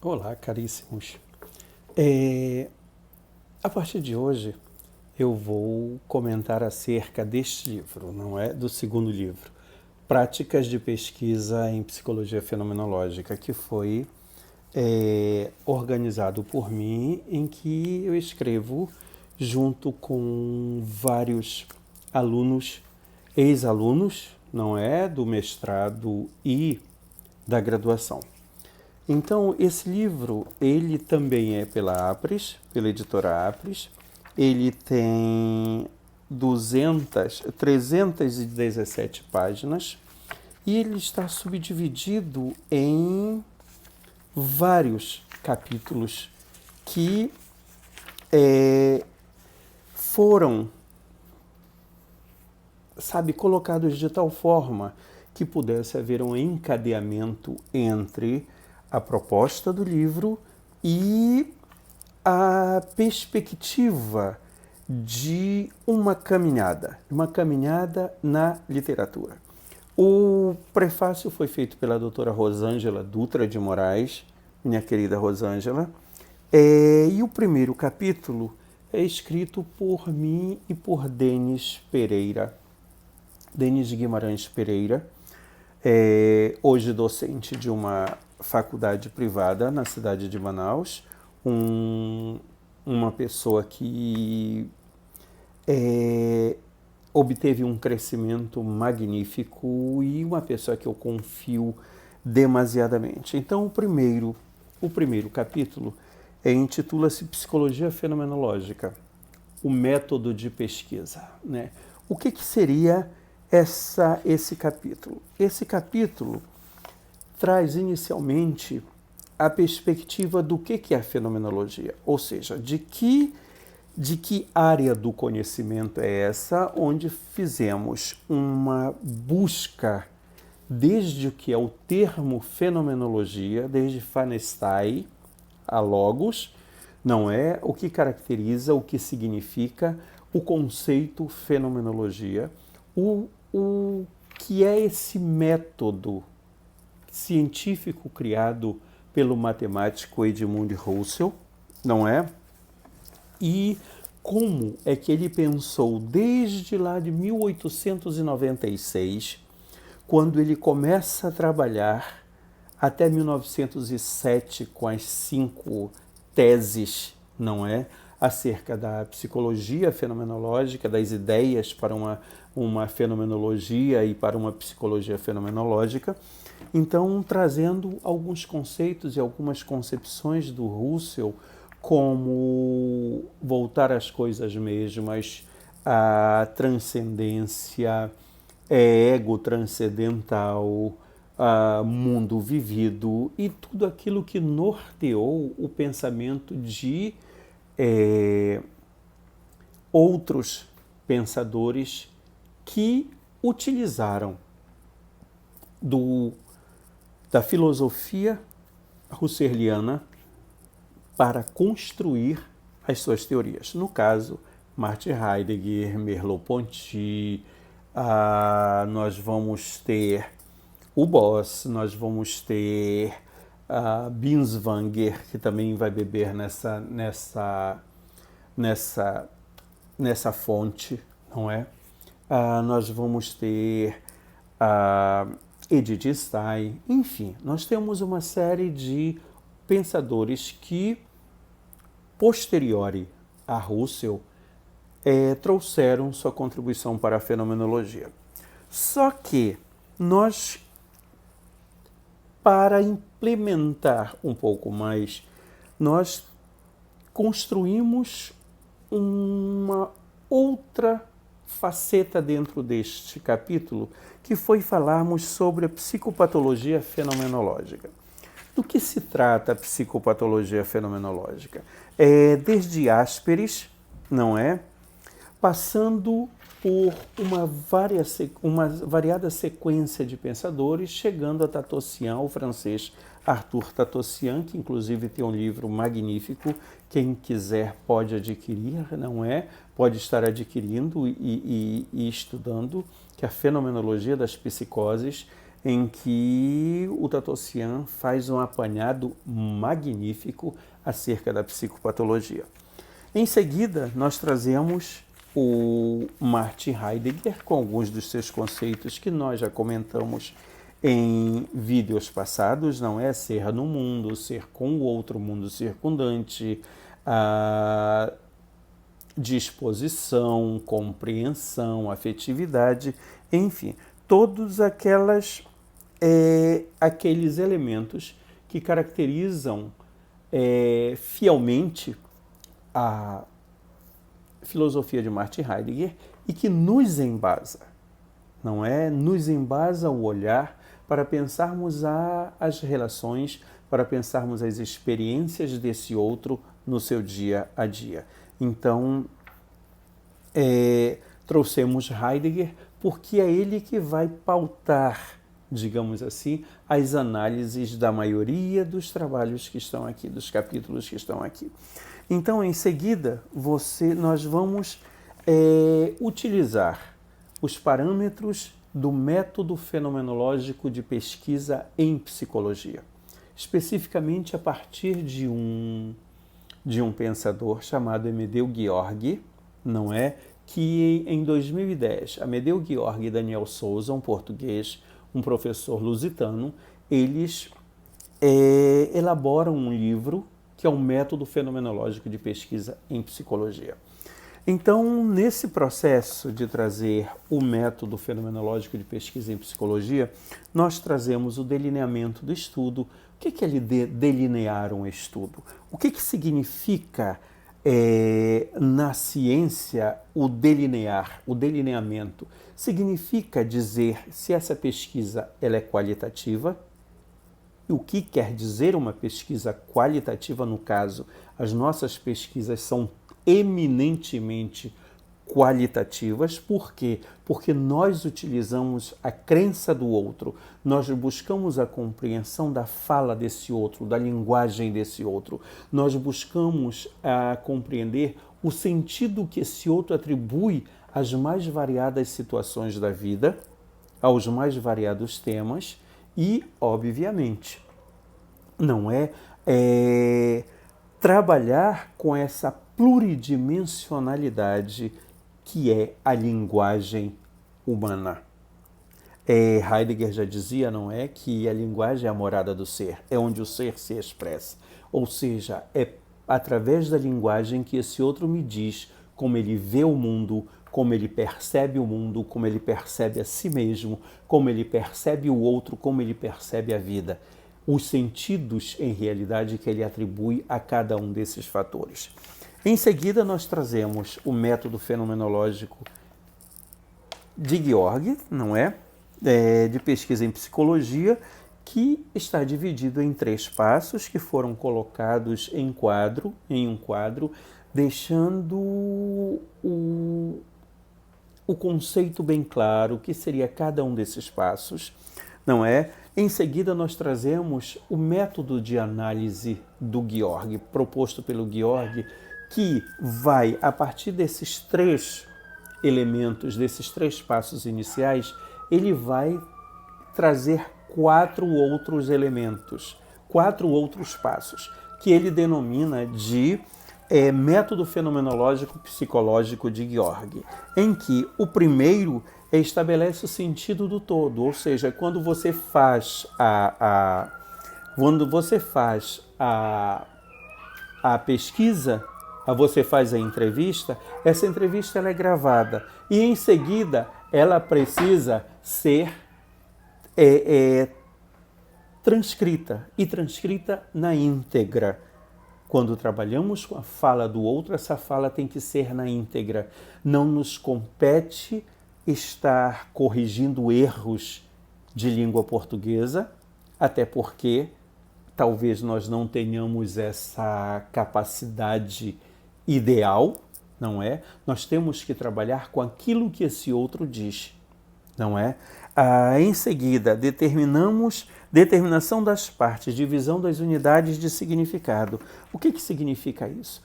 Olá, caríssimos. A partir de hoje eu vou comentar acerca deste livro, não é? Do segundo livro, Práticas de Pesquisa em Psicologia Fenomenológica, que foi organizado por mim, em que eu escrevo junto com vários alunos, ex-alunos, não é? Do mestrado e da graduação. Então, esse livro, ele também é pela Apres, pela editora Apres. Ele tem 317 páginas e ele está subdividido em vários capítulos que foram, colocados de tal forma que pudesse haver um encadeamento entre a proposta do livro e a perspectiva de uma caminhada na literatura. O prefácio foi feito pela doutora Rosângela Dutra de Moraes, minha querida Rosângela, e o primeiro capítulo é escrito por mim e por Denis Guimarães Pereira, hoje docente de uma faculdade privada na cidade de Manaus, uma pessoa que obteve um crescimento magnífico e uma pessoa que eu confio demasiadamente. Então, o primeiro capítulo intitula-se Psicologia Fenomenológica, o método de pesquisa, né? O que seria esse capítulo? Esse capítulo traz inicialmente a perspectiva do que é a fenomenologia, ou seja, de que área do conhecimento é essa, onde fizemos uma busca desde o que é o termo fenomenologia, desde Fenestrey a Logos, não é? O que caracteriza, o que significa o conceito fenomenologia, o que é esse método científico criado pelo matemático Edmund Husserl, não é? E como é que ele pensou desde lá de 1896, quando ele começa a trabalhar, até 1907 com as 5 teses, não é? Acerca da psicologia fenomenológica, das ideias para uma fenomenologia e para uma psicologia fenomenológica. Então, trazendo alguns conceitos e algumas concepções do Husserl, como voltar às coisas mesmas, a transcendência, ego transcendental, mundo vivido e tudo aquilo que norteou o pensamento de outros pensadores que utilizaram da filosofia husserliana para construir as suas teorias. No caso, Martin Heidegger, Merleau-Ponty, nós vamos ter o Boss, nós vamos ter Binswanger, que também vai beber nessa fonte, não é? Nós vamos ter Edith Stein, enfim, nós temos uma série de pensadores que, posteriori a Husserl, trouxeram sua contribuição para a fenomenologia. Só que nós, para implementar um pouco mais, nós construímos uma outra faceta dentro deste capítulo, que foi falarmos sobre a psicopatologia fenomenológica. Do que se trata a psicopatologia fenomenológica? Desde Asperis, não é? Passando por uma variada sequência de pensadores, chegando a Tatossian, o francês Arthur Tatossian, que inclusive tem um livro magnífico, quem quiser pode adquirir, não é? Pode estar adquirindo e estudando, que é a Fenomenologia das Psicoses, em que o Tatossian faz um apanhado magnífico acerca da psicopatologia. Em seguida, nós trazemos o Martin Heidegger com alguns dos seus conceitos que nós já comentamos em vídeos passados, não é? Ser no mundo, ser com o outro, mundo circundante, a disposição, compreensão, afetividade, enfim, todos aqueles elementos que caracterizam fielmente a filosofia de Martin Heidegger e que nos embasa, não é? Nos embasa o olhar para pensarmos as relações, para pensarmos as experiências desse outro no seu dia a dia. Então, trouxemos Heidegger porque é ele que vai pautar, digamos assim, as análises da maioria dos trabalhos que estão aqui, dos capítulos que estão aqui. Então, em seguida, nós vamos utilizar os parâmetros do método fenomenológico de pesquisa em psicologia, especificamente a partir de um pensador chamado Amedeo Gheorghi, não é? Que em 2010, Amedeo Gheorghi e Daniel Souza, um português, um professor lusitano, eles elaboram um livro que é um método fenomenológico de pesquisa em psicologia. Então, nesse processo de trazer o método fenomenológico de pesquisa em psicologia, nós trazemos o delineamento do estudo. O que é delinear um estudo? O que significa na ciência o delinear, o delineamento? Significa dizer se essa pesquisa ela é qualitativa. E o que quer dizer uma pesquisa qualitativa? No caso, as nossas pesquisas são eminentemente qualitativas. Por quê? Porque nós utilizamos a crença do outro, nós buscamos a compreensão da fala desse outro, da linguagem desse outro, nós buscamos compreender o sentido que esse outro atribui às mais variadas situações da vida, aos mais variados temas e, obviamente, não é trabalhar com essa pluridimensionalidade que é a linguagem humana. Heidegger já dizia, não é, que a linguagem é a morada do ser, é onde o ser se expressa. Ou seja, é através da linguagem que esse outro me diz como ele vê o mundo, como ele percebe o mundo, como ele percebe a si mesmo, como ele percebe o outro, como ele percebe a vida. Os sentidos, em realidade, que ele atribui a cada um desses fatores. Em seguida, nós trazemos o método fenomenológico de Gheorghi, não é? De pesquisa em psicologia, que está dividido em 3 passos que foram colocados em um quadro, deixando o conceito bem claro, que seria cada um desses passos, não é? Em seguida, nós trazemos o método de análise do Gheorghi, proposto pelo Gheorghi, que vai, a partir desses 3 elementos, desses 3 passos iniciais, ele vai trazer 4 outros elementos, 4 outros passos, que ele denomina de método fenomenológico psicológico de Gheorghi, em que o primeiro estabelece o sentido do todo, ou seja, quando você faz a pesquisa, você faz a entrevista, essa entrevista ela é gravada e em seguida ela precisa ser transcrita e transcrita na íntegra. Quando trabalhamos com a fala do outro, essa fala tem que ser na íntegra. Não nos compete estar corrigindo erros de língua portuguesa, até porque talvez nós não tenhamos essa capacidade ideal, não é? Nós temos que trabalhar com aquilo que esse outro diz, não é? Em seguida, determinação das partes, divisão das unidades de significado. O que significa isso?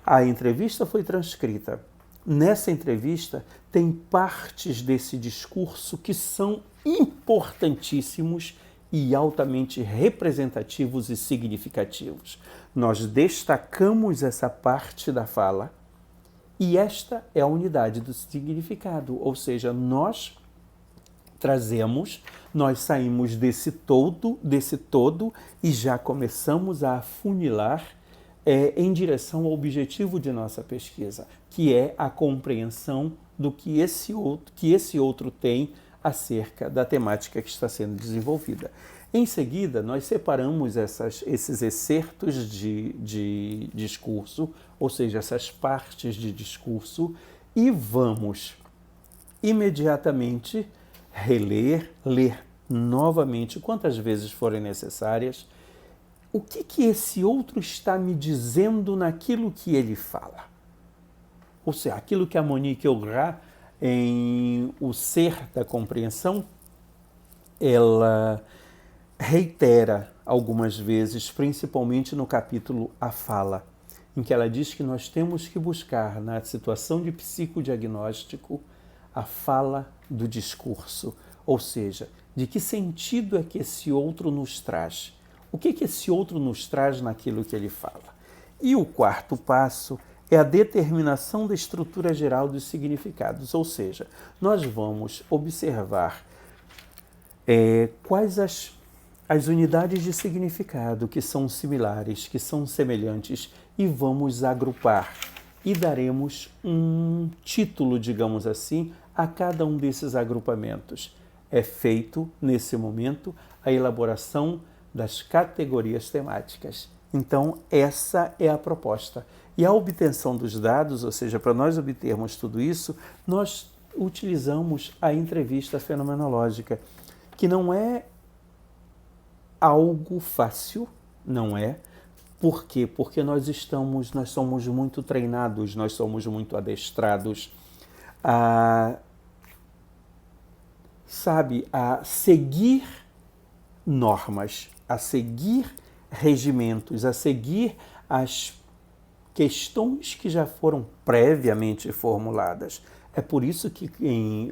A entrevista foi transcrita. Nessa entrevista, tem partes desse discurso que são importantíssimos e altamente representativos e significativos. Nós destacamos essa parte da fala e esta é a unidade do significado, ou seja, nós saímos desse todo e já começamos a afunilar em direção ao objetivo de nossa pesquisa, que é a compreensão do que esse outro tem acerca da temática que está sendo desenvolvida. Em seguida, nós separamos esses excertos de discurso, ou seja, essas partes de discurso, e vamos imediatamente ler novamente, quantas vezes forem necessárias, o que esse outro está me dizendo naquilo que ele fala. Ou seja, aquilo que a Monique Aurá, em O Ser da Compreensão, ela reitera algumas vezes, principalmente no capítulo A Fala, em que ela diz que nós temos que buscar, na situação de psicodiagnóstico, a fala do discurso, ou seja, de que sentido é que esse outro nos traz, o que esse outro nos traz naquilo que ele fala. E o quarto passo é a determinação da estrutura geral dos significados, ou seja, nós vamos observar quais as unidades de significado que são similares, que são semelhantes, e vamos agrupar e daremos um título, digamos assim, a cada um desses agrupamentos. É feito, nesse momento, a elaboração das categorias temáticas. Então, essa é a proposta. E a obtenção dos dados, ou seja, para nós obtermos tudo isso, nós utilizamos a entrevista fenomenológica, que não é algo fácil, não é? Por quê? Porque nós somos muito treinados, nós somos muito adestrados a seguir normas, a seguir regimentos, a seguir as questões que já foram previamente formuladas. É por isso que,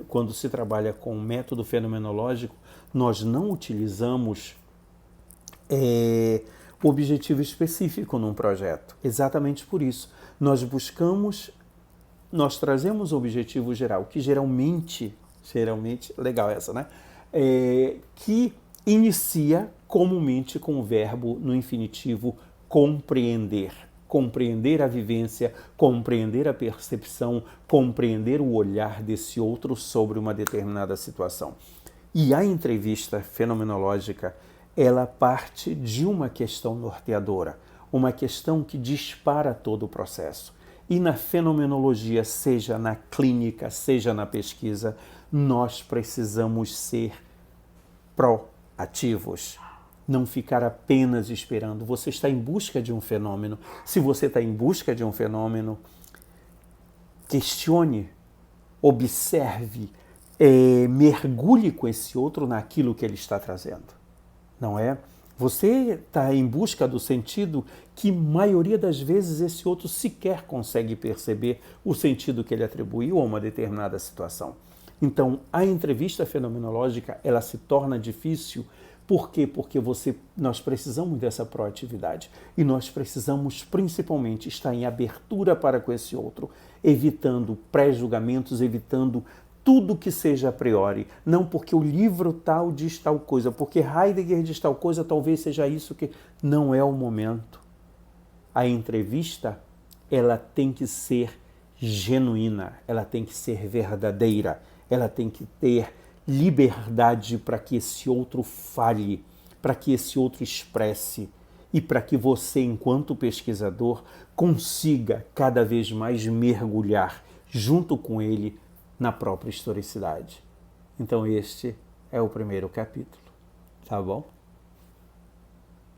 quando se trabalha com o método fenomenológico, nós não utilizamos o objetivo específico num projeto. Exatamente por isso. Nós trazemos o objetivo geral, que geralmente, legal essa, né? Que inicia comumente com o verbo no infinitivo compreender. Compreender a vivência, compreender a percepção, compreender o olhar desse outro sobre uma determinada situação. E a entrevista fenomenológica, ela parte de uma questão norteadora, uma questão que dispara todo o processo. E na fenomenologia, seja na clínica, seja na pesquisa, nós precisamos ser proativos. Não ficar apenas esperando. Você está em busca de um fenômeno. Se você está em busca de um fenômeno, questione, observe, mergulhe com esse outro naquilo que ele está trazendo. Não é? Você está em busca do sentido que, maioria das vezes, esse outro sequer consegue perceber o sentido que ele atribuiu a uma determinada situação. Então, a entrevista fenomenológica, ela se torna difícil. Por quê? Porque nós precisamos dessa proatividade e nós precisamos principalmente estar em abertura para com esse outro, evitando pré-julgamentos, evitando tudo que seja a priori. Não porque o livro tal diz tal coisa, porque Heidegger diz tal coisa, talvez seja isso que... Não é o momento. A entrevista, ela tem que ser genuína, ela tem que ser verdadeira, ela tem que ter liberdade para que esse outro fale, para que esse outro expresse e para que você, enquanto pesquisador, consiga cada vez mais mergulhar junto com ele na própria historicidade. Então este é o primeiro capítulo, tá bom?